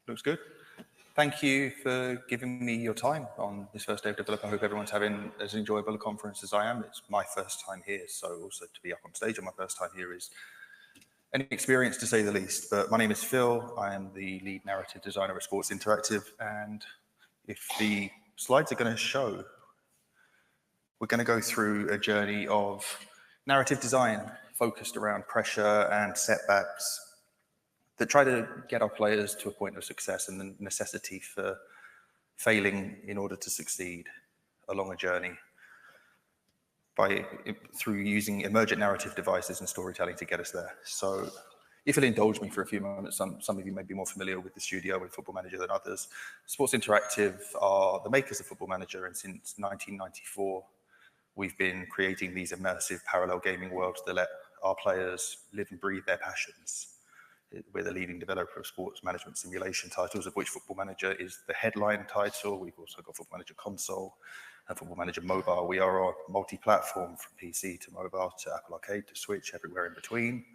Looks good. Thank you for giving me your time on this first day of Develop. I hope everyone's having as enjoyable a conference as I am. It's my first time here, so also to be up on stage on my first time here is an experience to say the least. But my name is Phil. I am the lead narrative designer at Sports Interactive, and if the slides are going to show, we're going to go through a journey of narrative design focused around pressure and setbacks that try to get our players to a point of success and the necessity for failing in order to succeed along a journey through using emergent narrative devices and storytelling to get us there. So if you'll indulge me for a few moments, some of you may be more familiar with the studio, with Football Manager than others. Sports Interactive are the makers of Football Manager, and since 1994, we've been creating these immersive parallel gaming worlds that let our players live and breathe their passions. We're the leading developer of sports management simulation titles, of which Football Manager is the headline title. We've also got Football Manager Console and Football Manager Mobile. We are multi-platform from PC to mobile to Apple Arcade to Switch, everywhere in between.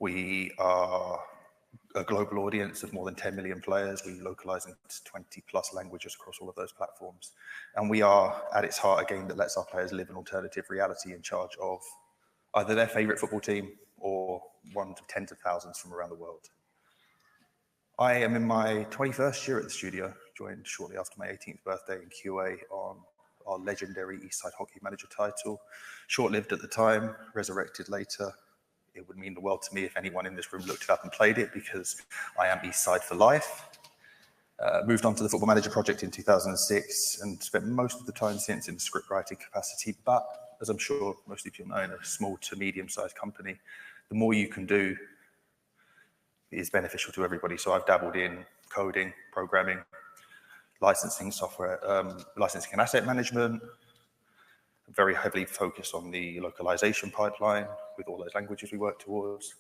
We are a global audience of more than 10 million players. We localize into 20 plus languages across all of those platforms. And we are, at its heart, a game that lets our players live an alternative reality in charge of either their favorite football team or one to tens of thousands from around the world. I am in my 21st year at the studio, joined shortly after my 18th birthday in QA on our legendary Eastside Hockey Manager title. Short-lived at the time, resurrected later. It would mean the world to me if anyone in this room looked it up and played it, because I am Eastside for life. Moved on to the Football Manager project in 2006 and spent most of the time since in the script writing capacity. But as I'm sure most of you know, in a small to medium-sized company, the more you can do is beneficial to everybody. So I've dabbled in coding, programming, licensing software, licensing and asset management, very heavily focused on the localization pipeline with all those languages we work towards.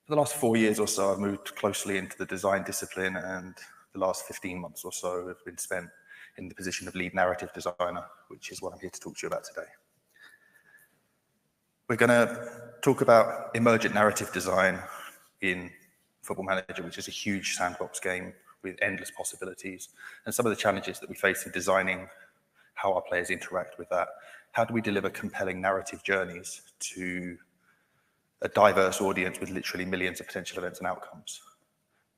For the last 4 years or so, I've moved closely into the design discipline, and the last 15 months or so have been spent in the position of lead narrative designer, which is what I'm here to talk to you about today. We're going to talk about emergent narrative design in Football Manager, which is a huge sandbox game with endless possibilities, and some of the challenges that we face in designing how our players interact with that. How do we deliver compelling narrative journeys to a diverse audience with literally millions of potential events and outcomes?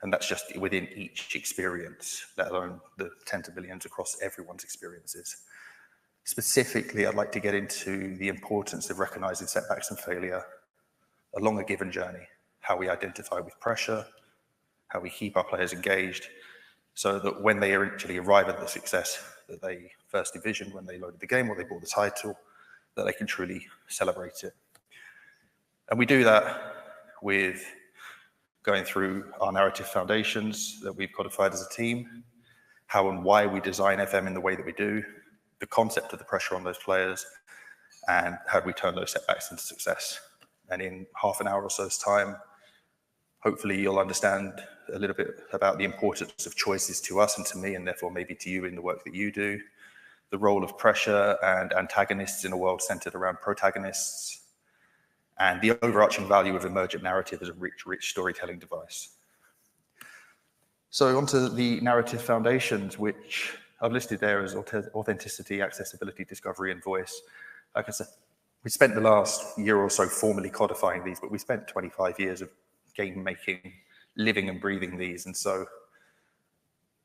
And that's just within each experience, let alone the tens of millions across everyone's experiences. Specifically, I'd like to get into the importance of recognizing setbacks and failure along a given journey, how we identify with pressure, how we keep our players engaged, so that when they actually arrive at the success that they first envisioned when they loaded the game or they bought the title, that they can truly celebrate it. And we do that with going through our narrative foundations that we've codified as a team, how and why we design FM in the way that we do, the concept of the pressure on those players, and how do we turn those setbacks into success. And in half an hour or so's time, hopefully you'll understand a little bit about the importance of choices to us and to me, and therefore maybe to you in the work that you do, the role of pressure and antagonists in a world centered around protagonists, and the overarching value of emergent narrative as a rich storytelling device. So onto the narrative foundations, which I've listed there as authenticity, accessibility, discovery, and voice. Like I said, we spent the last year or so formally codifying these, but we spent 25 years of game making, living and breathing these. And so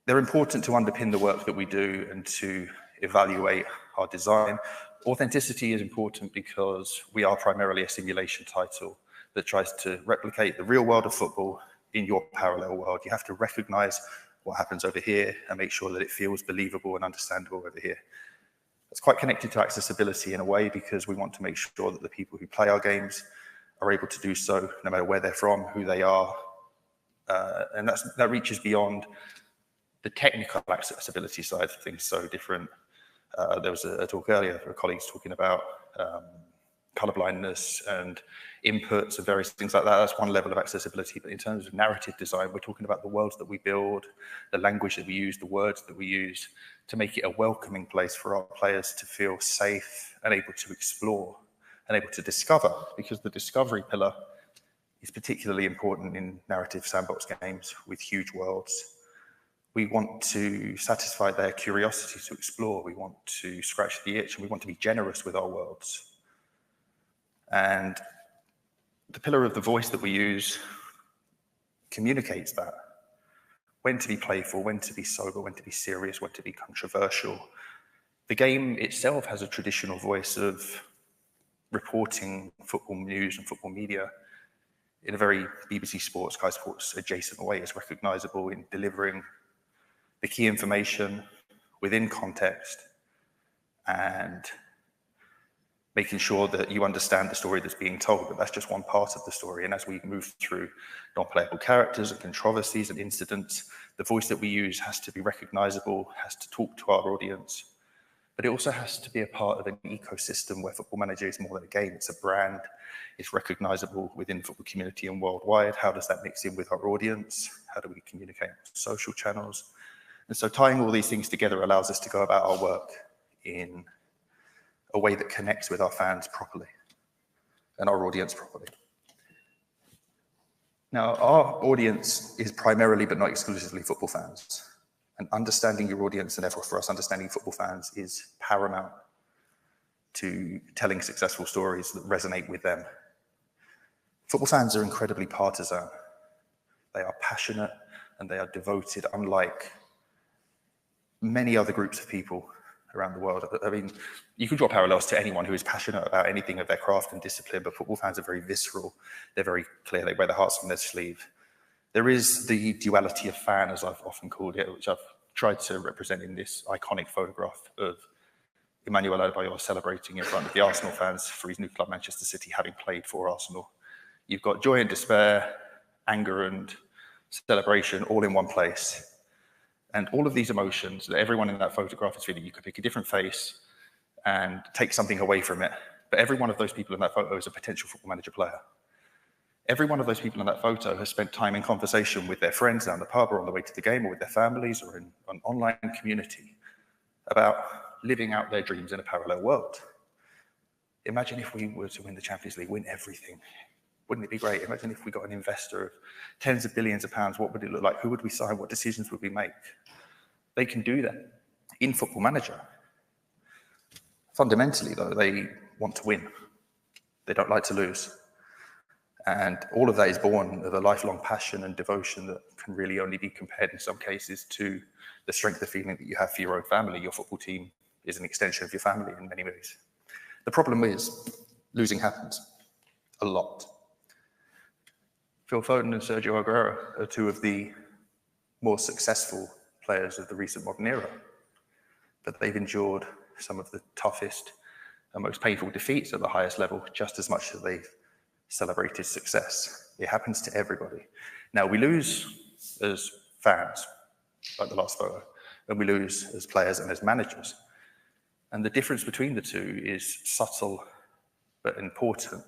they're important to underpin the work that we do and to evaluate our design. Authenticity is important because we are primarily a simulation title that tries to replicate the real world of football in your parallel world. You have to recognize what happens over here and make sure that it feels believable and understandable over here. It's quite connected to accessibility in a way, because we want to make sure that the people who play our games are able to do so no matter where they're from, who they are. And that reaches beyond the technical accessibility side of things, so different. There was a talk earlier for colleagues talking about colorblindness and inputs and various things like that. That's one level of accessibility. But in terms of narrative design, we're talking about the worlds that we build, the language that we use, the words that we use to make it a welcoming place for our players to feel safe and able to explore and able to discover, because the discovery pillar is particularly important in narrative sandbox games with huge worlds. We want to satisfy their curiosity to explore. We want to scratch the itch, and we want to be generous with our worlds. And the pillar of the voice that we use communicates that. When to be playful, when to be sober, when to be serious, when to be controversial. The game itself has a traditional voice of reporting football news and football media in a very BBC Sports, Sky Sports adjacent way. It's recognisable in delivering the key information within context and making sure that you understand the story that's being told, but that's just one part of the story. And as we move through non-playable characters and controversies and incidents, the voice that we use has to be recognisable, has to talk to our audience, but it also has to be a part of an ecosystem where Football Manager is more than a game. It's a brand. It's recognisable within the football community and worldwide. How does that mix in with our audience? How do we communicate on social channels? And so tying all these things together allows us to go about our work in a way that connects with our fans properly and our audience properly. Now, our audience is primarily, but not exclusively, football fans. And understanding your audience, and therefore for us, understanding football fans is paramount to telling successful stories that resonate with them. Football fans are incredibly partisan. They are passionate and they are devoted, unlike many other groups of people around the world. I mean, you can draw parallels to anyone who is passionate about anything of their craft and discipline, but football fans are very visceral. They're very clear. They wear their hearts on their sleeve. There is the duality of fan, as I've often called it, which I've tried to represent in this iconic photograph of Emmanuel Adebayor celebrating in front of the Arsenal fans for his new club, Manchester City, having played for Arsenal. You've got joy and despair, anger and celebration all in one place. And all of these emotions that everyone in that photograph is feeling, you could pick a different face and take something away from it. But every one of those people in that photo is a potential Football Manager player. Every one of those people in that photo has spent time in conversation with their friends down the pub or on the way to the game, or with their families, or in an online community about living out their dreams in a parallel world. Imagine if we were to win the Champions League, win everything. Wouldn't it be great? Imagine if we got an investor of tens of billions of pounds. What would it look like? Who would we sign? What decisions would we make? They can do that in Football Manager. Fundamentally, though, they want to win. They don't like to lose. And all of that is born of a lifelong passion and devotion that can really only be compared in some cases to the strength of feeling that you have for your own family. Your football team is an extension of your family in many ways. The problem is losing happens a lot. Phil Foden and Sergio Aguero are two of the more successful players of the recent modern era, but they've endured some of the toughest and most painful defeats at the highest level just as much as they've celebrated success. It happens to everybody. Now, we lose as fans, like the last photo, and we lose as players and as managers. And the difference between the two is subtle but important,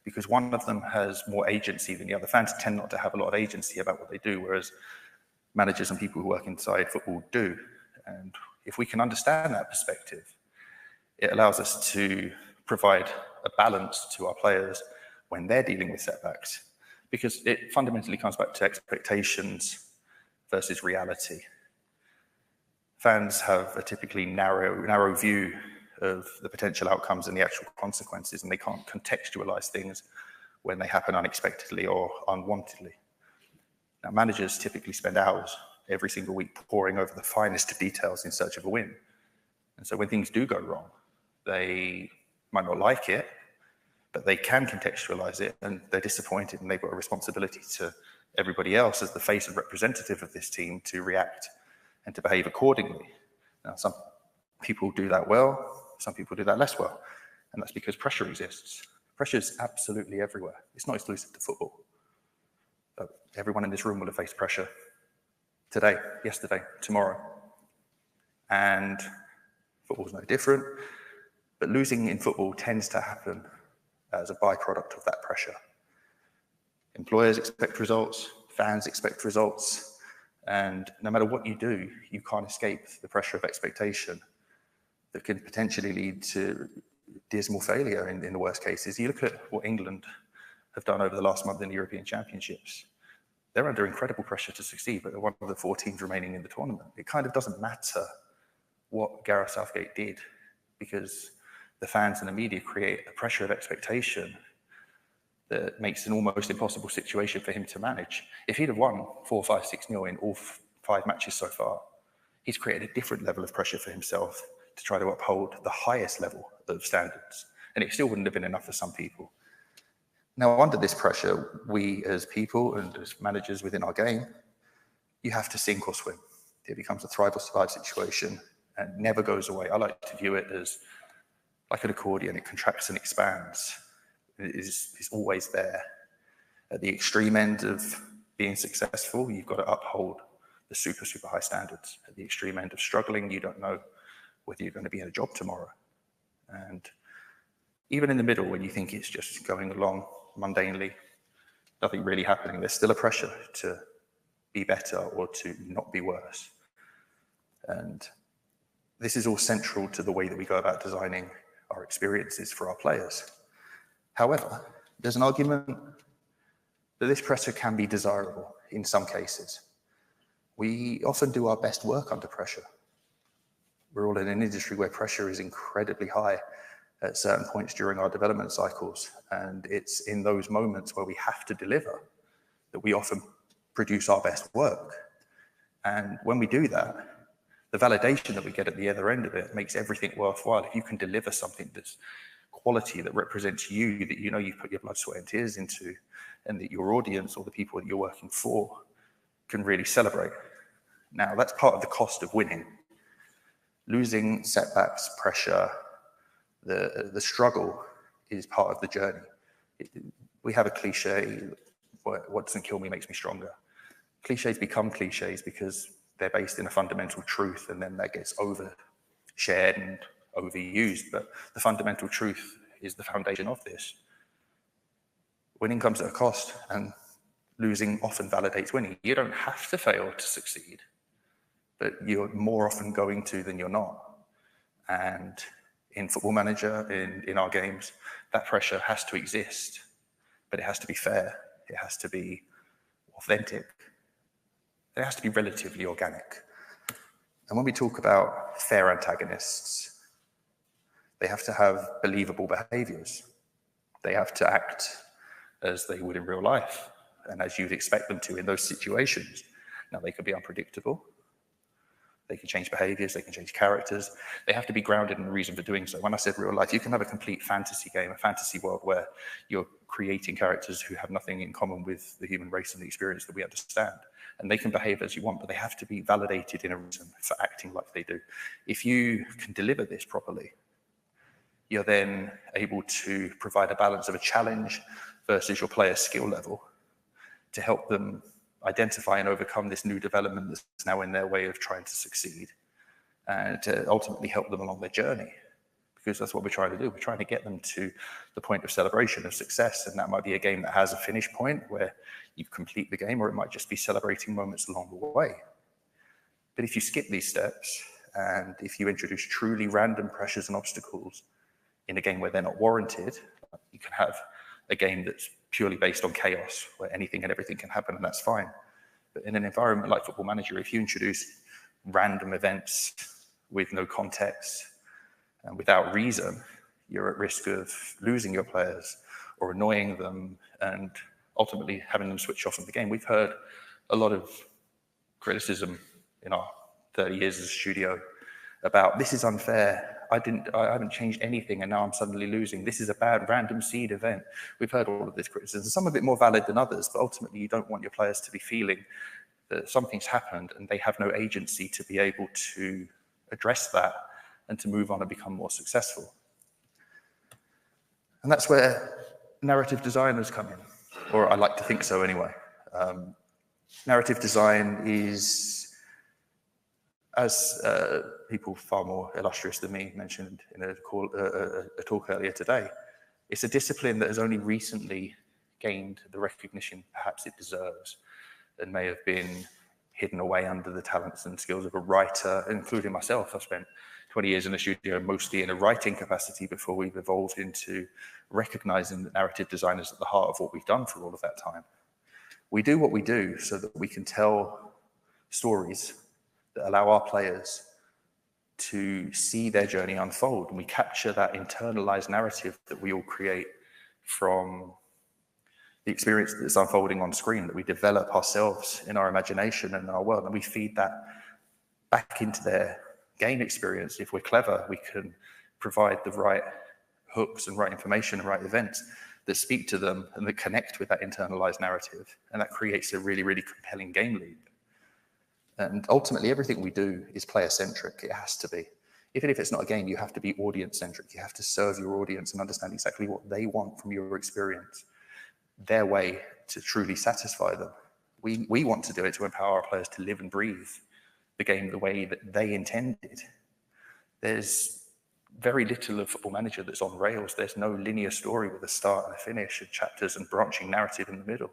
because one of them has more agency than the other. Fans tend not to have a lot of agency about what they do, whereas managers and people who work inside football do. And if we can understand that perspective, it allows us to provide a balance to our players when they're dealing with setbacks, because it fundamentally comes back to expectations versus reality. Fans have a typically narrow view of the potential outcomes and the actual consequences, and they can't contextualize things when they happen unexpectedly or unwantedly. Now, managers typically spend hours every single week poring over the finest of details in search of a win. And so when things do go wrong, they might not like it, but they can contextualize it, and they're disappointed, and they've got a responsibility to everybody else as the face and representative of this team to react and to behave accordingly. Now, some people do that well, some people do that less well, and that's because pressure exists. Pressure is absolutely everywhere. It's not exclusive to football. But everyone in this room will have faced pressure today, yesterday, tomorrow. And football's no different, but losing in football tends to happen as a byproduct of that pressure. Employers expect results, fans expect results, and no matter what you do, you can't escape the pressure of expectation that can potentially lead to dismal failure in the worst cases. You look at what England have done over the last month in the European Championships. They're under incredible pressure to succeed, but they're one of the 4 teams remaining in the tournament. It kind of doesn't matter what Gareth Southgate did, because the fans and the media create a pressure of expectation that makes an almost impossible situation for him to manage. If he'd have won 4, 5, 6-0 in all 5 matches so far, he's created a different level of pressure for himself to try to uphold the highest level of standards. And it still wouldn't have been enough for some people. Now, under this pressure, we as people and as managers within our game, you have to sink or swim. It becomes a thrive or survive situation and never goes away. I like to view it as like an accordion. It contracts and expands. It is always there. At the extreme end of being successful, you've got to uphold the super, super high standards. At the extreme end of struggling, you don't know whether you're going to be in a job tomorrow. And even in the middle, when you think it's just going along mundanely, nothing really happening, there's still a pressure to be better or to not be worse. And this is all central to the way that we go about designing our experiences for our players. However, there's an argument that this pressure can be desirable in some cases. We often do our best work under pressure. We're all in an industry where pressure is incredibly high at certain points during our development cycles. And it's in those moments where we have to deliver that we often produce our best work. And when we do that, the validation that we get at the other end of it makes everything worthwhile. If you can deliver something that's quality, that represents you, that you know you've put your blood, sweat, and tears into, and that your audience or the people that you're working for can really celebrate. Now, that's part of the cost of winning. Losing, setbacks, pressure, the struggle is part of the journey. We have a cliche, what doesn't kill me makes me stronger. Cliches become cliches because they're based in a fundamental truth, and then that gets overshared and overused. But the fundamental truth is the foundation of this. Winning comes at a cost, and losing often validates winning. You don't have to fail to succeed, but you're more often going to than you're not. And in Football Manager, in our games, that pressure has to exist, but it has to be fair. It has to be authentic. It has to be relatively organic. And when we talk about fair antagonists, they have to have believable behaviors. They have to act as they would in real life and as you'd expect them to in those situations. Now, they could be unpredictable. They can change behaviors, they can change characters. They have to be grounded in a reason for doing so. When I said real life, you can have a complete fantasy game, a fantasy world where you're creating characters who have nothing in common with the human race and the experience that we understand. And they can behave as you want, but they have to be validated in a reason for acting like they do. If you can deliver this properly, you're then able to provide a balance of a challenge versus your player's skill level to help them identify and overcome this new development that's now in their way of trying to succeed, and to ultimately help them along their journey, because that's what we're trying to do. We're trying to get them to the point of celebration, of success, and that might be a game that has a finish point where you complete the game, or it might just be celebrating moments along the way. But if you skip these steps, and if you introduce truly random pressures and obstacles in a game where they're not warranted, you can have a game that's purely based on chaos, where anything and everything can happen, and that's fine. But in an environment like Football Manager, if you introduce random events with no context and without reason, you're at risk of losing your players or annoying them and ultimately having them switch off from the game. We've heard a lot of criticism in our 30 years as a studio about, this is unfair. I haven't changed anything and now I'm suddenly losing. This is a bad random seed event. We've heard all of this criticism, some of it more valid than others, but ultimately you don't want your players to be feeling that something's happened and they have no agency to be able to address that and to move on and become more successful. And that's where narrative designers come in, or I like to think so anyway. Narrative design is, as people far more illustrious than me mentioned in a talk earlier today, it's a discipline that has only recently gained the recognition perhaps it deserves and may have been hidden away under the talents and skills of a writer, including myself. I've spent 20 years in the studio, mostly in a writing capacity before we've evolved into recognizing that narrative design is at the heart of what we've done for all of that time. We do what we do so that we can tell stories that allow our players to see their journey unfold. And we capture that internalized narrative that we all create from the experience that's unfolding on screen, that we develop ourselves in our imagination and our world, and we feed that back into their game experience. If we're clever, we can provide the right hooks and right information and right events that speak to them and that connect with that internalized narrative. And that creates a really, really compelling game loop. And ultimately, everything we do is player-centric. It has to be. Even if it's not a game, you have to be audience-centric. You have to serve your audience and understand exactly what they want from your experience, their way to truly satisfy them. We want to do it to empower our players to live and breathe the game the way that they intended. There's very little of Football Manager that's on rails. There's no linear story with a start and a finish and chapters and branching narrative in the middle.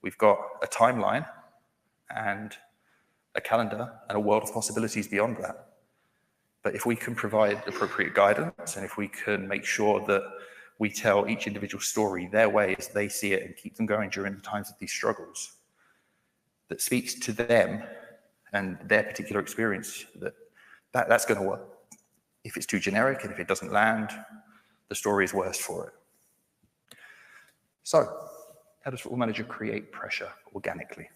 We've got a timeline and a calendar and a world of possibilities beyond that. But if we can provide appropriate guidance, and if we can make sure that we tell each individual story their way as they see it and keep them going during the times of these struggles, that speaks to them and their particular experience, that's going to work. If it's too generic and if it doesn't land, the story is worse for it. So, how does Football Manager create pressure organically?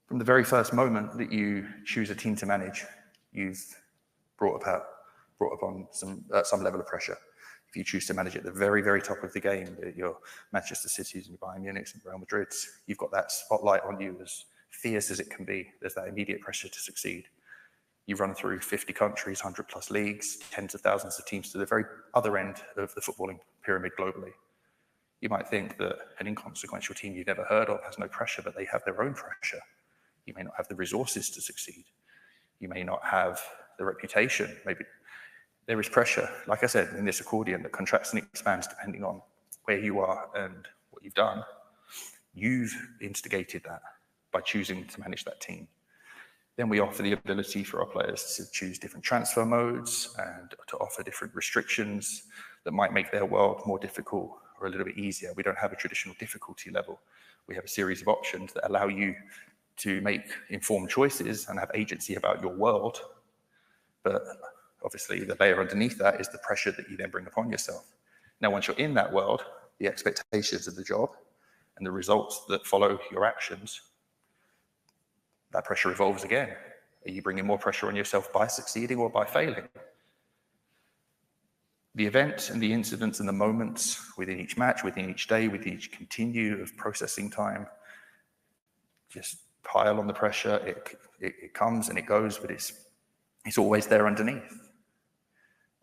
From the very first moment that you choose a team to manage, you've brought upon some level of pressure. If you choose to manage at the very, very top of the game, your Manchester Cities and your Bayern Munichs and Real Madrids, you've got that spotlight on you as fierce as it can be. There's that immediate pressure to succeed. You run through 50 countries, 100 plus leagues, tens of thousands of teams to the very other end of the footballing pyramid globally. You might think that an inconsequential team you've never heard of has no pressure, but they have their own pressure. You may not have the resources to succeed. You may not have the reputation. Maybe there is pressure, like I said, in this accordion that contracts and expands depending on where you are and what you've done. You've instigated that by choosing to manage that team. Then we offer the ability for our players to choose different transfer modes and to offer different restrictions that might make their world more difficult or a little bit easier. We don't have a traditional difficulty level. We have a series of options that allow you to make informed choices and have agency about your world. But obviously the layer underneath that is the pressure that you then bring upon yourself. Now, once you're in that world, the expectations of the job and the results that follow your actions, that pressure evolves again. Are you bringing more pressure on yourself by succeeding or by failing? The events and the incidents and the moments within each match, within each day, with each continue of processing time, just pile on the pressure. It comes and it goes, but it's always there underneath.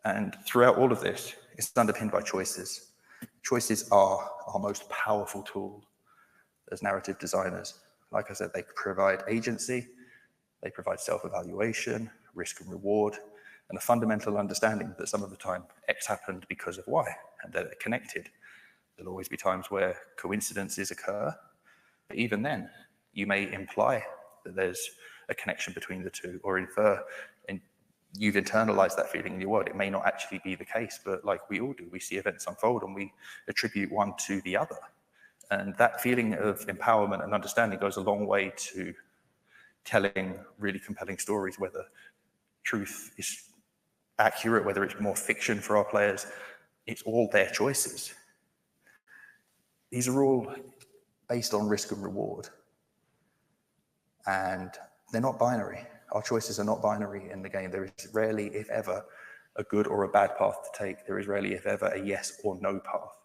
And throughout all of this, it's underpinned by choices. Choices are our most powerful tool as narrative designers. Like I said, they provide agency, they provide self-evaluation, risk and reward, and a fundamental understanding that some of the time X happened because of Y, and that they're connected. There'll always be times where coincidences occur, but even then, you may imply that there's a connection between the two, or infer, and you've internalized that feeling in your world. It may not actually be the case, but like we all do, we see events unfold and we attribute one to the other. And that feeling of empowerment and understanding goes a long way to telling really compelling stories, whether truth is accurate, whether it's more fiction for our players. It's all their choices. These are all based on risk and reward. And they're not binary. Our choices are not binary in the game. There is rarely, if ever, a good or a bad path to take. There is rarely, if ever, a yes or no path.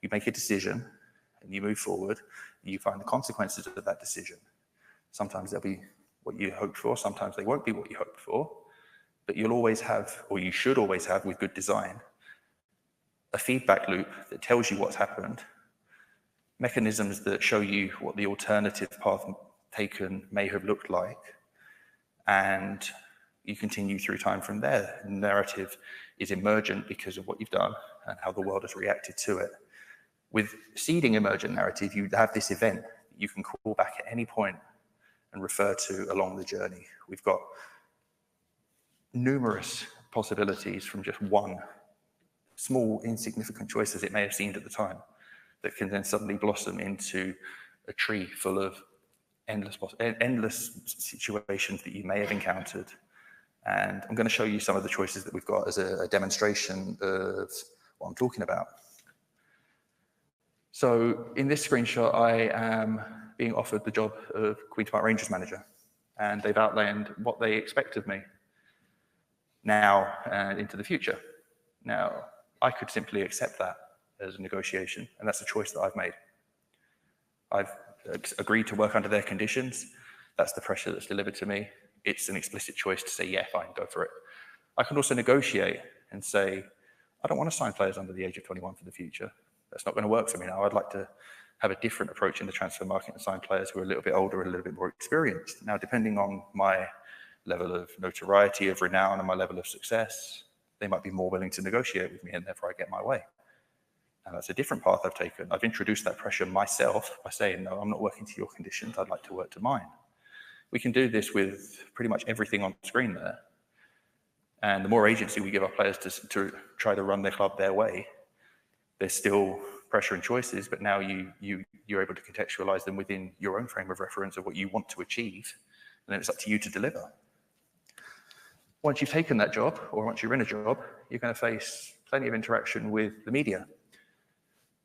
You make a decision and you move forward, and you find the consequences of that decision. Sometimes they'll be what you hoped for, sometimes they won't be what you hoped for, but you'll always have, or you should always have with good design, a feedback loop that tells you what's happened, mechanisms that show you what the alternative path taken may have looked like, and you continue through time from there. The narrative is emergent because of what you've done and how the world has reacted to it. With seeding emergent narrative, you have this event that you can call back at any point and refer to along the journey. We've got numerous possibilities from just one small, insignificant choice as it may have seemed at the time, that can then suddenly blossom into a tree full of endless situations that you may have encountered. And I'm going to show you some of the choices that we've got as a demonstration of what I'm talking about. So in this screenshot, I am being offered the job of Queen's Park Rangers manager, and they've outlined what they expect of me now and into the future. Now, I could simply accept that as a negotiation, and that's a choice that I've made. I've agreed to work under their conditions. That's the pressure that's delivered to me. It's an explicit choice to say, yeah, fine, go for it. I can also negotiate and say, I don't want to sign players under the age of 21 for the future. That's not going to work for me now. I'd like to have a different approach in the transfer market and sign players who are a little bit older and a little bit more experienced. Now, depending on my level of notoriety, of renown, and my level of success, they might be more willing to negotiate with me, and therefore I get my way. And that's a different path I've taken. I've introduced that pressure myself by saying, no, I'm not working to your conditions. I'd like to work to mine. We can do this with pretty much everything on screen there. And the more agency we give our players to try to run their club their way, there's still pressure and choices, but now you're able to contextualize them within your own frame of reference of what you want to achieve, and then it's up to you to deliver. Once you've taken that job, or once you're in a job, you're going to face plenty of interaction with the media.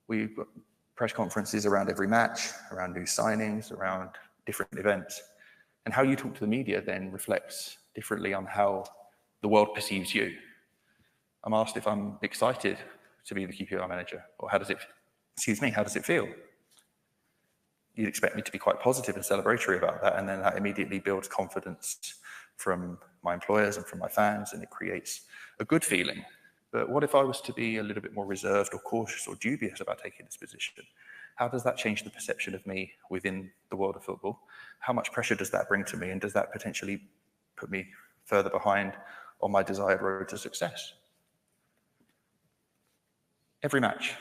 We've got press conferences around every match, around new signings, around different events. And how you talk to the media then reflects differently on how the world perceives you. I'm asked if I'm excited to be the QPR manager, or how does it feel? You'd expect me to be quite positive and celebratory about that, and then that immediately builds confidence from my employers and from my fans, and it creates a good feeling. But what if I was to be a little bit more reserved or cautious or dubious about taking this position? How does that change the perception of me within the world of football? How much pressure does that bring to me, and does that potentially put me further behind on my desired road to success? Every match,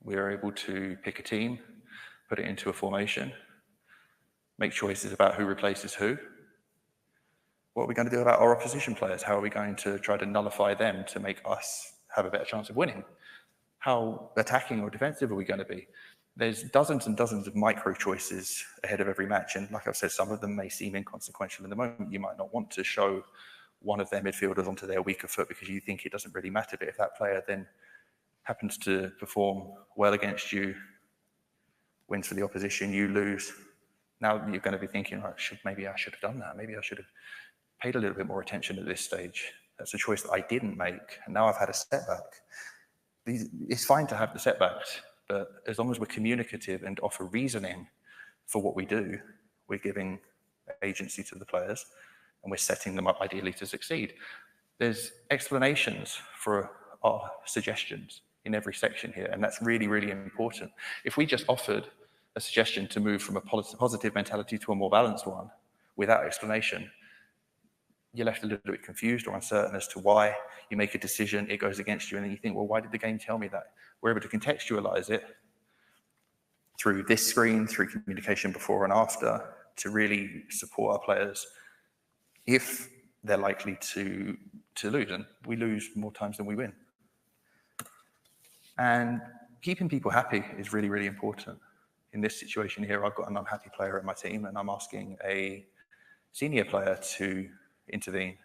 we are able to pick a team, put it into a formation, make choices about who replaces who. What are we going to do about our opposition players? How are we going to try to nullify them to make us have a better chance of winning? How attacking or defensive are we going to be? There's dozens and dozens of micro choices ahead of every match, and like I've said, some of them may seem inconsequential in the moment. You might not want to show one of their midfielders onto their weaker foot because you think it doesn't really matter, but if that player then happens to perform well against you, wins for the opposition, you lose. Now you're going to be thinking, oh, maybe I should have done that. Maybe I should have paid a little bit more attention at this stage. That's a choice that I didn't make, and now I've had a setback. It's fine to have the setbacks, but as long as we're communicative and offer reasoning for what we do, we're giving agency to the players, and we're setting them up ideally to succeed. There's explanations for our suggestions in every section here, and that's really, really important. If we just offered a suggestion to move from a positive mentality to a more balanced one without explanation, you're left a little bit confused or uncertain as to why you make a decision, it goes against you, and then you think, well, why did the game tell me that? We're able to contextualize it through this screen, through communication before and after, to really support our players if they're likely to lose, and we lose more times than we win. And keeping people happy is really, really important. In this situation here, I've got an unhappy player in my team, and I'm asking a senior player to intervene.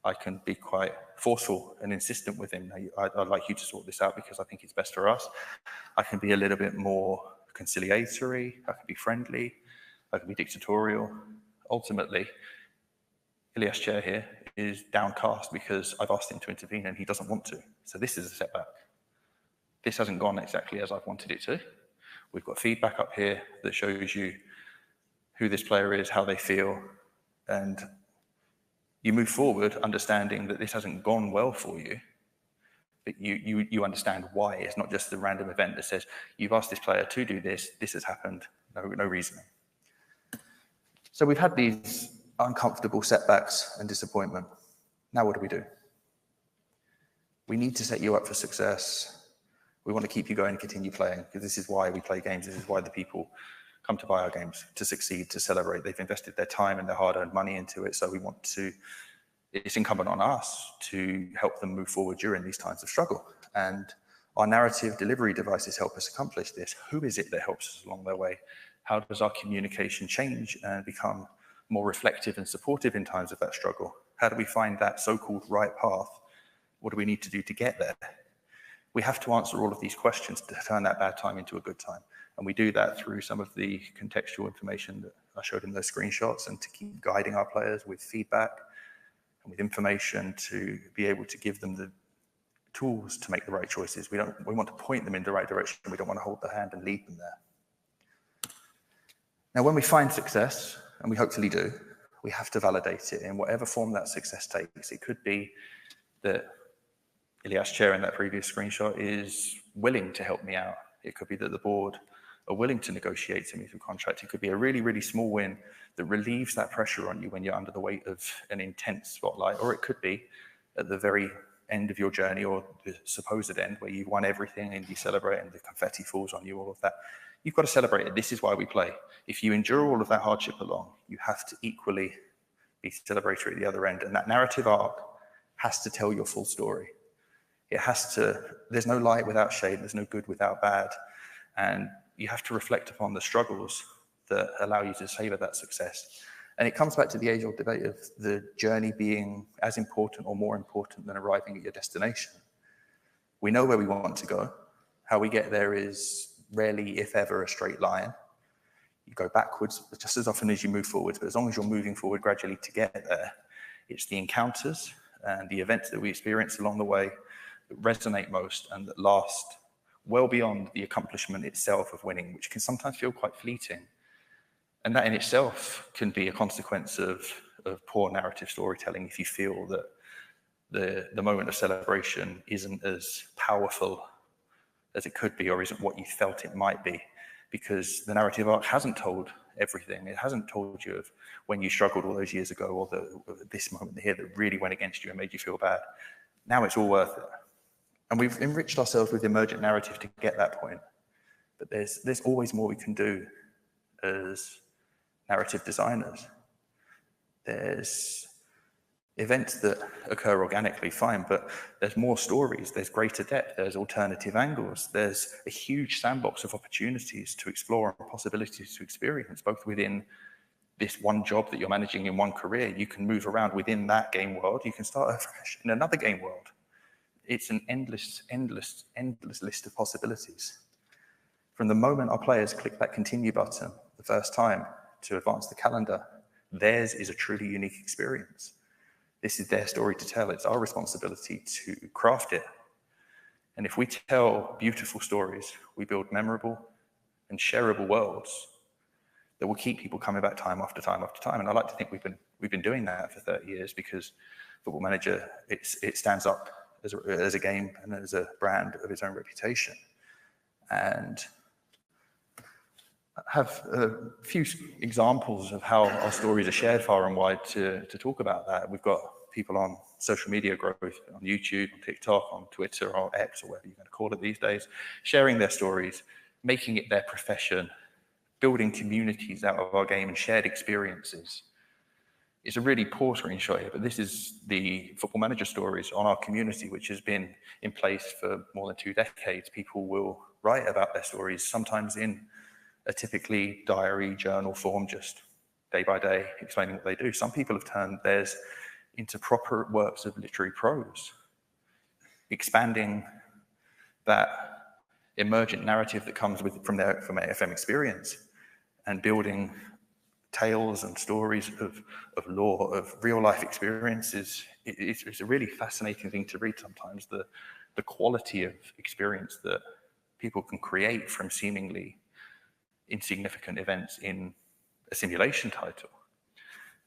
I can be quite forceful and insistent with him. I'd like you to sort this out because I think it's best for us. I can be a little bit more conciliatory. I can be friendly. I can be dictatorial. Ultimately, Ilias Chair here is downcast because I've asked him to intervene and he doesn't want to. So this is a setback. This hasn't gone exactly as I've wanted it to. We've got feedback up here that shows you who this player is, how they feel, and you move forward understanding that this hasn't gone well for you, but you understand why. It's not just a random event that says, you've asked this player to do this, this has happened, no reasoning. So we've had these uncomfortable setbacks and disappointment. Now what do? We need to set you up for success. We want to keep you going and continue playing, because this is why we play games. This is why the people come to buy our games, to succeed, to celebrate. They've invested their time and their hard-earned money into it, so we want to it's incumbent on us to help them move forward during these times of struggle. And our narrative delivery devices help us accomplish this. Who is it that helps us along their way? How does our communication change and become more reflective and supportive in times of that struggle? How do we find that so-called right path? What do we need to do to get there? We have to answer all of these questions to turn that bad time into a good time. And we do that through some of the contextual information that I showed in those screenshots, and to keep guiding our players with feedback and with information to be able to give them the tools to make the right choices. We want to point them in the right direction. We don't want to hold their hand and lead them there. Now, when we find success, and we hopefully do, we have to validate it in whatever form that success takes. It could be that Ilyas, chair in that previous screenshot, is willing to help me out. It could be that the board are willing to negotiate to me through contract. It could be a really, really small win that relieves that pressure on you when you're under the weight of an intense spotlight. Or it could be at the very end of your journey, or the supposed end, where you've won everything and you celebrate and the confetti falls on you, all of that. You've got to celebrate it. This is why we play. If you endure all of that hardship along, you have to equally be celebratory at the other end. And that narrative arc has to tell your full story. It has to, there's no light without shade, there's no good without bad. And you have to reflect upon the struggles that allow you to savor that success. And it comes back to the age-old debate of the journey being as important or more important than arriving at your destination. We know where we want to go. How we get there is rarely, if ever, a straight line. You go backwards just as often as you move forward, but as long as you're moving forward gradually to get there, it's the encounters and the events that we experience along the way that resonate most and that last well beyond the accomplishment itself of winning, which can sometimes feel quite fleeting. And that in itself can be a consequence of poor narrative storytelling if you feel that the moment of celebration isn't as powerful as it could be, or isn't what you felt it might be, because the narrative arc hasn't told everything. It hasn't told you of when you struggled all those years ago, or this moment here that really went against you and made you feel bad. Now it's all worth it. And we've enriched ourselves with emergent narrative to get that point. But there's always more we can do as narrative designers. There's events that occur organically, fine, but there's more stories, there's greater depth, there's alternative angles, there's a huge sandbox of opportunities to explore and possibilities to experience, both within this one job that you're managing in one career. You can move around within that game world. You can start afresh in another game world. It's an endless list of possibilities. From the moment our players click that continue button the first time to advance the calendar, theirs is a truly unique experience. This is their story to tell. It's our responsibility to craft it. And if we tell beautiful stories, we build memorable and shareable worlds that will keep people coming back time after time after time. And I like to think we've been doing that for 30 years because Football Manager, it stands up as a game and as a brand of its own reputation. And I have a few examples of how our stories are shared far and wide to talk about that. We've got people on social media growth, on YouTube, on TikTok, on Twitter, or X, or whatever you're going to call it these days, sharing their stories, making it their profession, building communities out of our game and shared experiences. It's a really poor screenshot here, but this is the Football Manager stories on our community, which has been in place for more than 2 decades. People will write about their stories, sometimes in a typically diary journal form, just day by day, explaining what they do. Some people have turned theirs into proper works of literary prose, expanding that emergent narrative that comes from their FM experience and building tales and stories of lore, of real life experiences. It's a really fascinating thing to read sometimes, the quality of experience that people can create from seemingly insignificant events in a simulation title.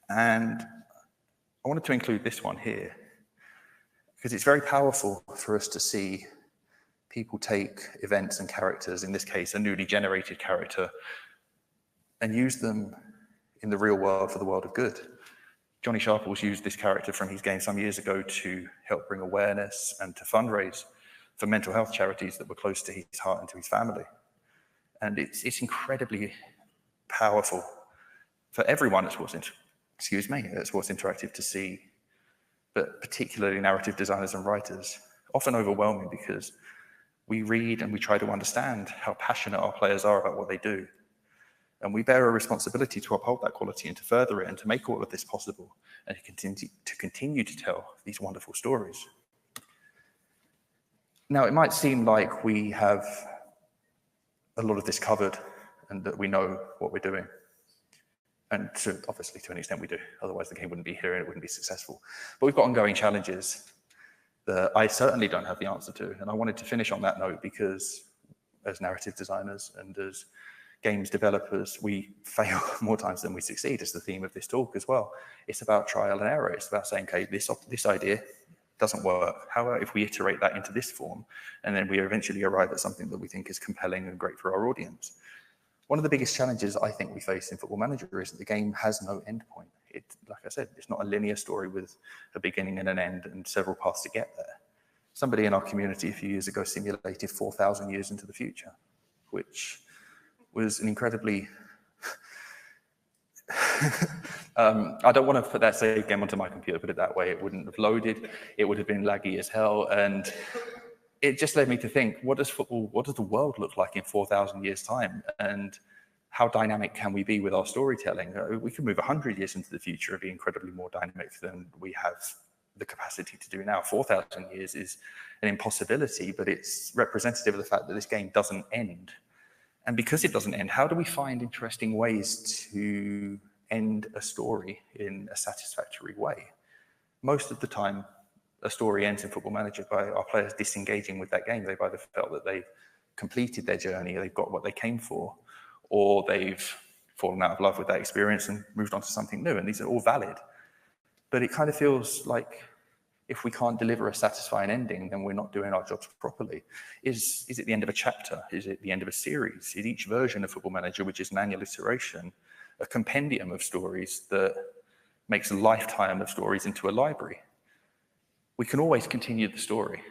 And I wanted to include this one here because it's very powerful for us to see people take events and characters, in this case a newly generated character, and use them in the real world for the world of good. Johnny Sharples used this character from his game some years ago to help bring awareness and to fundraise for mental health charities that were close to his heart and to his family. And it's incredibly powerful for everyone at Sports Interactive to see but particularly narrative designers and writers, often overwhelming because we read and we try to understand how passionate our players are about what they do. And we bear a responsibility to uphold that quality and to further it and to make all of this possible and to continue to tell these wonderful stories. Now, it might seem like we have a lot of this covered and that we know what we're doing. And obviously, to an extent, we do. Otherwise, the game wouldn't be here and it wouldn't be successful. But we've got ongoing challenges that I certainly don't have the answer to. And I wanted to finish on that note because as narrative designers and as games developers, we fail more times than we succeed. It's the theme of this talk as well. It's about trial and error. It's about saying, okay, this idea doesn't work. How about if we iterate that into this form, and then we eventually arrive at something that we think is compelling and great for our audience? One of the biggest challenges I think we face in Football Manager is that the game has no end point. Like I said, it's not a linear story with a beginning and an end and several paths to get there. Somebody in our community a few years ago simulated 4,000 years into the future, which was an incredibly... I don't want to put that save game onto my computer, put it that way. It wouldn't have loaded. It would have been laggy as hell. And it just led me to think, what does the world look like in 4,000 years' time? And how dynamic can we be with our storytelling? We can move 100 years into the future and be incredibly more dynamic than we have the capacity to do now. 4,000 years is an impossibility, but it's representative of the fact that this game doesn't end. And because it doesn't end, how do we find interesting ways to end a story in a satisfactory way? Most of the time, a story ends in Football Manager by our players disengaging with that game. They've either felt that they've completed their journey, they've got what they came for, or they've fallen out of love with that experience and moved on to something new. And these are all valid. But it kind of feels like if we can't deliver a satisfying ending, then we're not doing our jobs properly. Is it the end of a chapter? Is it the end of a series? Is each version of Football Manager, which is an annual iteration, a compendium of stories that makes a lifetime of stories into a library? We can always continue the story,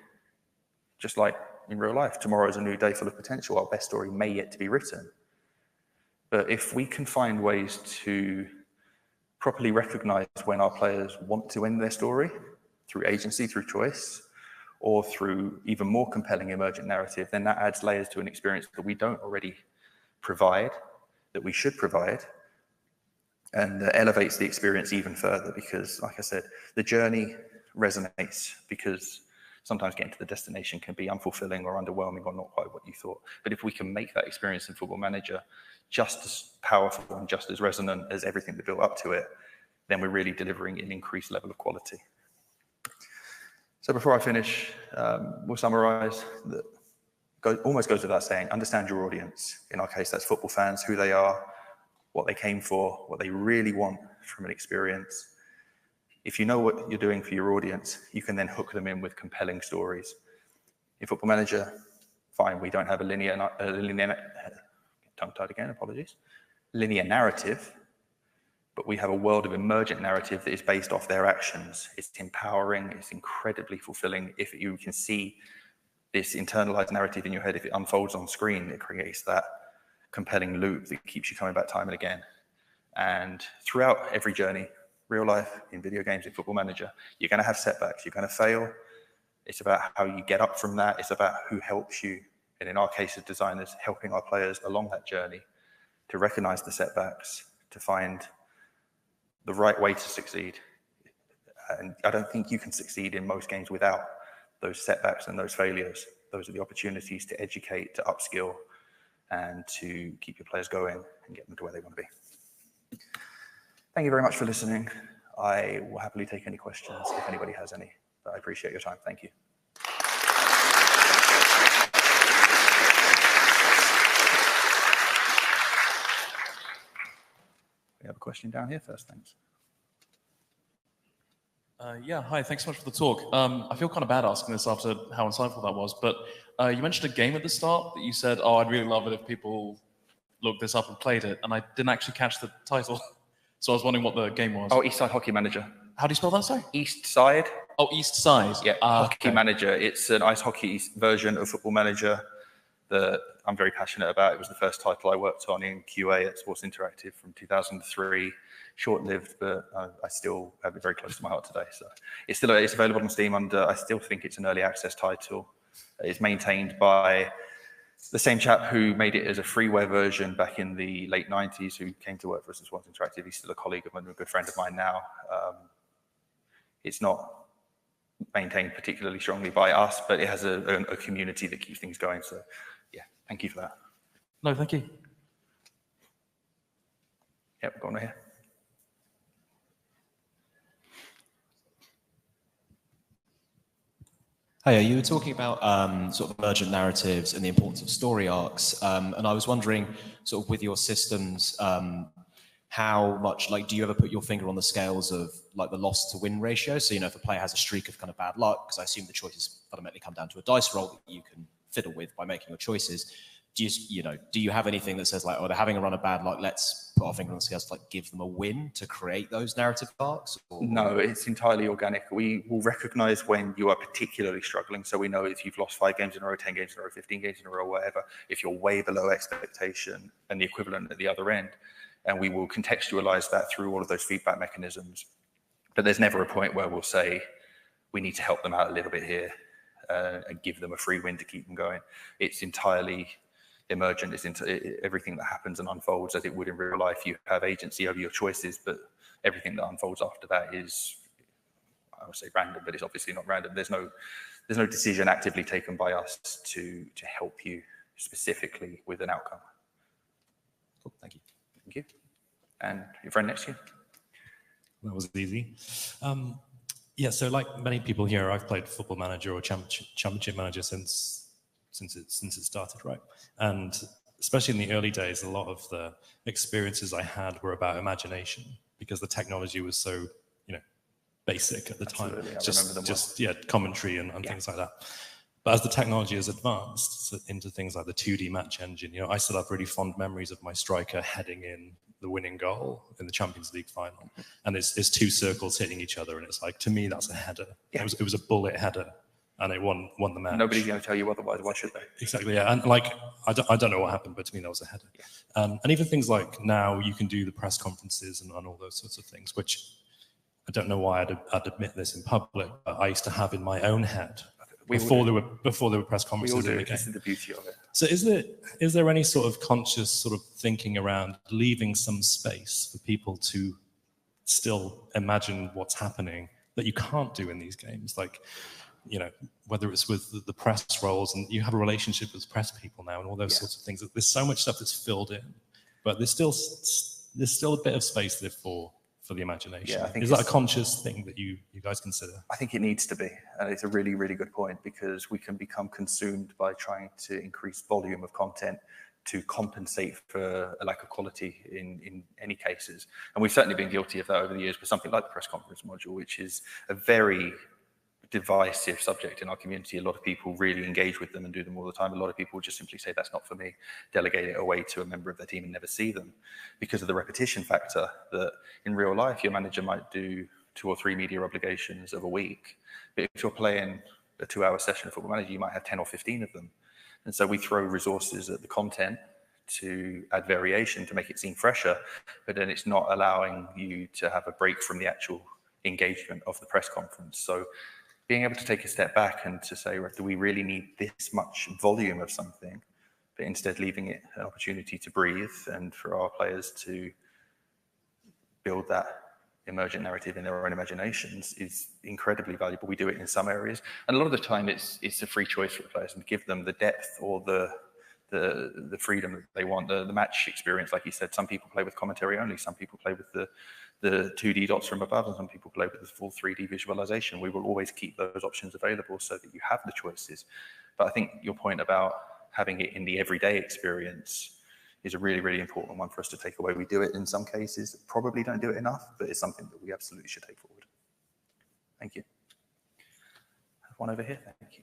just like in real life. Tomorrow is a new day full of potential. Our best story may yet to be written. But if we can find ways to properly recognize when our players want to end their story, through agency, through choice, or through even more compelling emergent narrative, then that adds layers to an experience that we don't already provide, that we should provide, and elevates the experience even further because, like I said, the journey resonates because sometimes getting to the destination can be unfulfilling or underwhelming or not quite what you thought. But if we can make that experience in Football Manager just as powerful and just as resonant as everything that built up to it, then we're really delivering an increased level of quality. So before I finish, we'll summarize that almost goes without saying, understand your audience. In our case, that's football fans, who they are, what they came for, what they really want from an experience. If you know what you're doing for your audience, you can then hook them in with compelling stories. In Football Manager, fine, we don't have a linear narrative, but we have a world of emergent narrative that is based off their actions. It's empowering, it's incredibly fulfilling. If you can see this internalized narrative in your head, if it unfolds on screen, it creates that compelling loop that keeps you coming back time and again. And throughout every journey, real life, in video games, in Football Manager, you're going to have setbacks, you're going to fail. It's about how you get up from that. It's about who helps you. And in our case as designers, helping our players along that journey to recognize the setbacks, to find the right way to succeed. And I don't think you can succeed in most games without those setbacks and those failures. Those are the opportunities to educate, to upskill, and to keep your players going and get them to where they want to be. Thank you very much for listening. I will happily take any questions if anybody has any, but I appreciate your time. Thank you. We have a question down here first, thanks. Yeah, hi, thanks so much for the talk. I feel kind of bad asking this after how insightful that was, but you mentioned a game at the start that you said, oh, I'd really love it if people looked this up and played it, and I didn't actually catch the title. So I was wondering what the game was. Oh, East Side Hockey Manager. How do you spell that, sorry? East Side. Oh, East Side. Yeah, Hockey Manager. It's an ice hockey version of Football Manager. that I'm very passionate about. It was the first title I worked on in QA at Sports Interactive from 2003. Short-lived, but I still have it very close to my heart today. So it's available on Steam under, I still think it's an early access title. It's maintained by the same chap who made it as a freeware version back in the late 90s, who came to work for us at Sports Interactive. He's still a colleague of mine, a good friend of mine now. It's not maintained particularly strongly by us, but it has a community that keeps things going. So yeah, thank you for that. No, thank you. Yep, go on here. Hiya, you were talking about sort of emergent narratives and the importance of story arcs, and I was wondering, sort of with your systems, how much, like, do you ever put your finger on the scales of like the loss to win ratio? So, you know, if a player has a streak of kind of bad luck, because I assume the choices fundamentally come down to a dice roll that you can fiddle with by making your choices. Do you have anything that says like, oh, they're having a run of bad luck, let's put our finger on the scales to like give them a win to create those narrative arcs? Or? No, it's entirely organic. We will recognize when you are particularly struggling. So we know if you've lost 5 games in a row, 10 games in a row, 15 games in a row, whatever, if you're way below expectation and the equivalent at the other end, and we will contextualize that through all of those feedback mechanisms. But there's never a point where we'll say, we need to help them out a little bit here and give them a free win to keep them going. It's entirely emergent. It's into everything that happens and unfolds as it would in real life. You have agency over your choices, but everything that unfolds after that is, I would say, random, but it's obviously not random. There's no decision actively taken by us to help you specifically with an outcome. Cool, thank you. Thank you. And your friend next to you. That was easy. Yeah, so like many people here, I've played Football Manager or Championship Manager since it started, right? And especially in the early days, a lot of the experiences I had were about imagination because the technology was so, you know, basic at the time. Commentary and things like that. But as the technology has advanced into things like the 2D match engine, you know, I still have really fond memories of my striker heading in the winning goal in the Champions League final, and it's 2 circles hitting each other, and it's like, to me, that's a header. Yeah. It was a bullet header. And it won the match. Nobody's going to tell you otherwise. Why should they? Exactly, yeah. And like, I don't know what happened, but to me, that was a header. Yeah. And even things like now you can do the press conferences and all those sorts of things, which I don't know why I'd admit this in public, but I used to have in my own head before there were press conferences in the game. This is the beauty of it. So is there any sort of conscious sort of thinking around leaving some space for people to still imagine what's happening that you can't do in these games? Like, you know, whether it's with the press roles, and you have a relationship with press people now and all those sorts of things. There's so much stuff that's filled in, but there's still a bit of space there for the imagination. Yeah, is that a conscious thing that you guys consider? I think it needs to be, and it's a really, really good point, because we can become consumed by trying to increase volume of content to compensate for a lack of quality in any cases. And we've certainly been guilty of that over the years with something like the press conference module, which is a very divisive subject in our community. A lot of people really engage with them and do them all the time. A lot of people just simply say, that's not for me, delegate it away to a member of their team and never see them, because of the repetition factor that in real life your manager might do 2 or 3 media obligations of a week, but if you're playing a 2-hour session of Football Manager, you might have 10 or 15 of them. And so we throw resources at the content to add variation to make it seem fresher, but then it's not allowing you to have a break from the actual engagement of the press conference. So being able to take a step back and to say, do we really need this much volume of something, but instead leaving it an opportunity to breathe and for our players to build that emergent narrative in their own imaginations is incredibly valuable. We do it in some areas, and a lot of the time it's a free choice for the players, and give them the depth or the freedom that they want. The match experience, like you said, some people play with commentary only, some people play with the 2D dots from above, and some people play with the full 3D visualization. We will always keep those options available so that you have the choices. But I think your point about having it in the everyday experience is a really, really important one for us to take away. We do it in some cases, probably don't do it enough, but it's something that we absolutely should take forward. Thank you. I have one over here, thank you.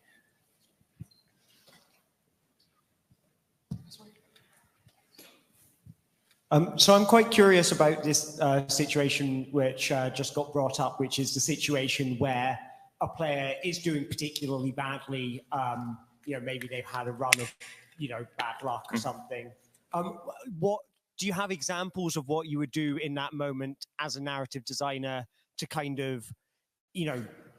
So I'm quite curious about this situation which just got brought up, which is the situation where a player is doing particularly badly. You know, maybe they've had a run of bad luck or something. What do you have examples of what you would do in that moment as a narrative designer to kind of,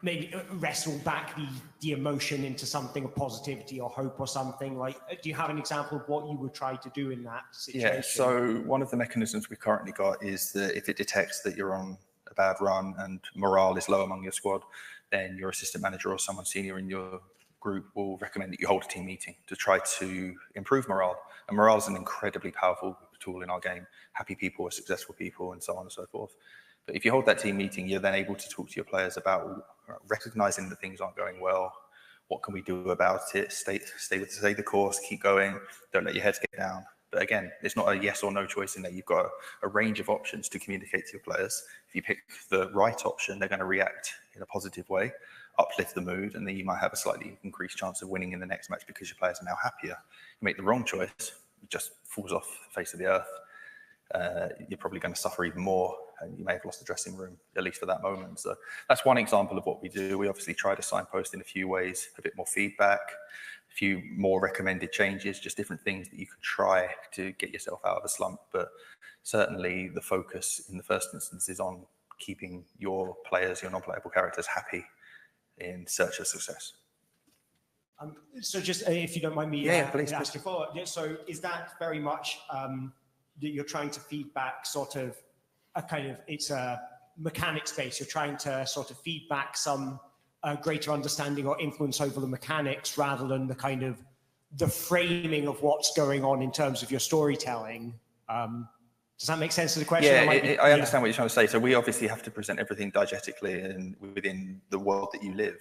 maybe wrestle back the emotion into something of positivity or hope or something? Like, do you have an example of what you would try to do in that situation? Yeah, so one of the mechanisms we've currently got is that if it detects that you're on a bad run and morale is low among your squad, then your assistant manager or someone senior in your group will recommend that you hold a team meeting to try to improve morale. And morale is an incredibly powerful tool in our game. Happy people are successful people, and so on and so forth. But if you hold that team meeting, you're then able to talk to your players about recognizing that things aren't going well. What can we do about it? Stay the course, keep going. Don't let your heads get down. But again, it's not a yes or no choice in there. You've got a range of options to communicate to your players. If you pick the right option, they're going to react in a positive way, uplift the mood, and then you might have a slightly increased chance of winning in the next match because your players are now happier. You make the wrong choice, it just falls off the face of the earth. You're probably going to suffer even more, and you may have lost the dressing room, at least for that moment. So that's one example of what we do. We obviously try to signpost in a few ways, a bit more feedback, a few more recommended changes, just different things that you can try to get yourself out of a slump. But certainly the focus in the first instance is on keeping your players, your non-playable characters, happy in search of success. So just if you don't mind me please. ask you follow-up. So is that very much that you're trying to feedback sort of it's a mechanics space. You're trying to sort of feedback some greater understanding or influence over the mechanics rather than the framing of what's going on in terms of your storytelling. Does that make sense to the question? Yeah, I understand what you're trying to say. So we obviously have to present everything diegetically and within the world that you live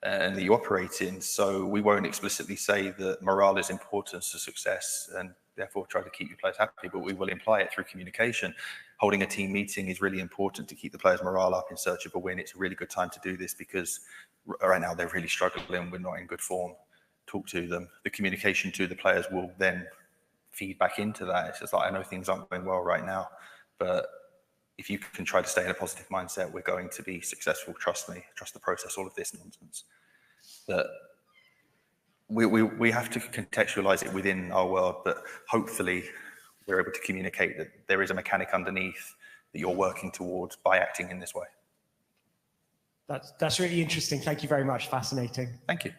and that you operate in. So we won't explicitly say that morale is important to success and therefore try to keep your players happy, but we will imply it through communication. Holding a team meeting is really important to keep the players' morale up in search of a win. It's a really good time to do this because right now they're really struggling. We're not in good form. Talk to them. The communication to the players will then feed back into that. It's just like, I know things aren't going well right now, but if you can try to stay in a positive mindset, we're going to be successful. Trust me, trust the process, all of this nonsense. But we have to contextualize it within our world, but hopefully we're able to communicate that there is a mechanic underneath that you're working towards by acting in this way. That's really interesting. Thank you very much. Fascinating. Thank you.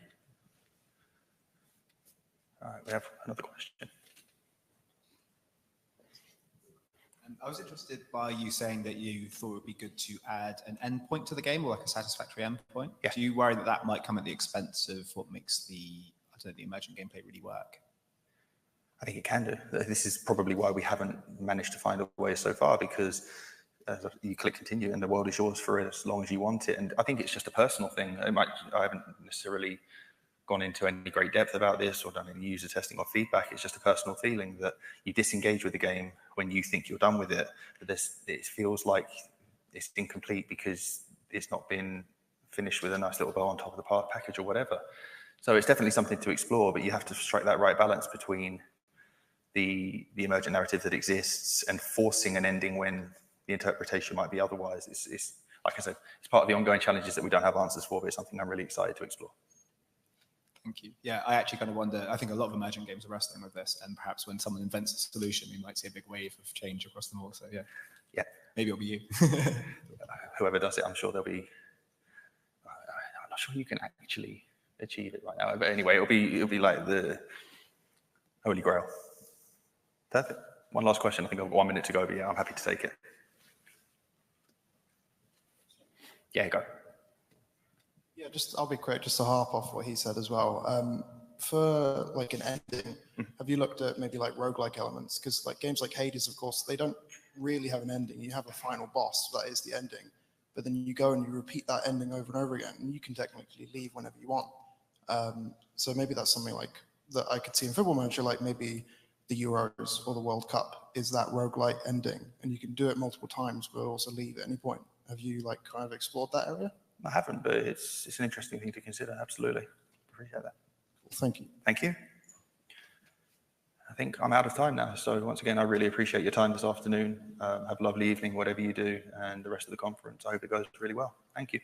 All right, we have another question. I was interested by you saying that you thought it would be good to add an endpoint to the game, or like a satisfactory endpoint. Yeah. Do you worry that that might come at the expense of what makes the emergent gameplay really work? I think it can do. This is probably why we haven't managed to find a way so far, because you click continue and the world is yours for as long as you want it. And I think it's just a personal thing. I haven't necessarily gone into any great depth about this or done any user testing or feedback. It's just a personal feeling that you disengage with the game when you think you're done with it. But it feels like it's incomplete because it's not been finished with a nice little bow on top of the package or whatever. So it's definitely something to explore, but you have to strike that right balance between the emergent narrative that exists and forcing an ending when the interpretation might be otherwise. It's like I said, it's part of the ongoing challenges that we don't have answers for, but it's something I'm really excited to explore. Thank you. Yeah, I actually kind of wonder, I think a lot of emergent games are wrestling with this, and perhaps when someone invents a solution, we might see a big wave of change across them all. So yeah, maybe it'll be you. Whoever does it, I'm sure there'll be, I'm not sure you can actually achieve it right now, but anyway, it'll be like the Holy Grail. Perfect. One last question. I think I've got 1 minute to go, but yeah, I'm happy to take it. Yeah, go. Yeah, I'll be quick, just to harp off what he said as well. For like an ending, have you looked at maybe like roguelike elements? Because like games like Hades, of course, they don't really have an ending. You have a final boss, that is the ending. But then you go and you repeat that ending over and over again, and you can technically leave whenever you want. So maybe that's something like that I could see in Football Manager, like maybe the Euros or the World Cup is that roguelike ending, and you can do it multiple times, but also leave at any point. Have you like kind of explored that area? I haven't, but it's an interesting thing to consider. Absolutely. Appreciate that. Well, thank you. Thank you. I think I'm out of time now. So once again, I really appreciate your time this afternoon. Have a lovely evening, whatever you do, and the rest of the conference. I hope it goes really well. Thank you.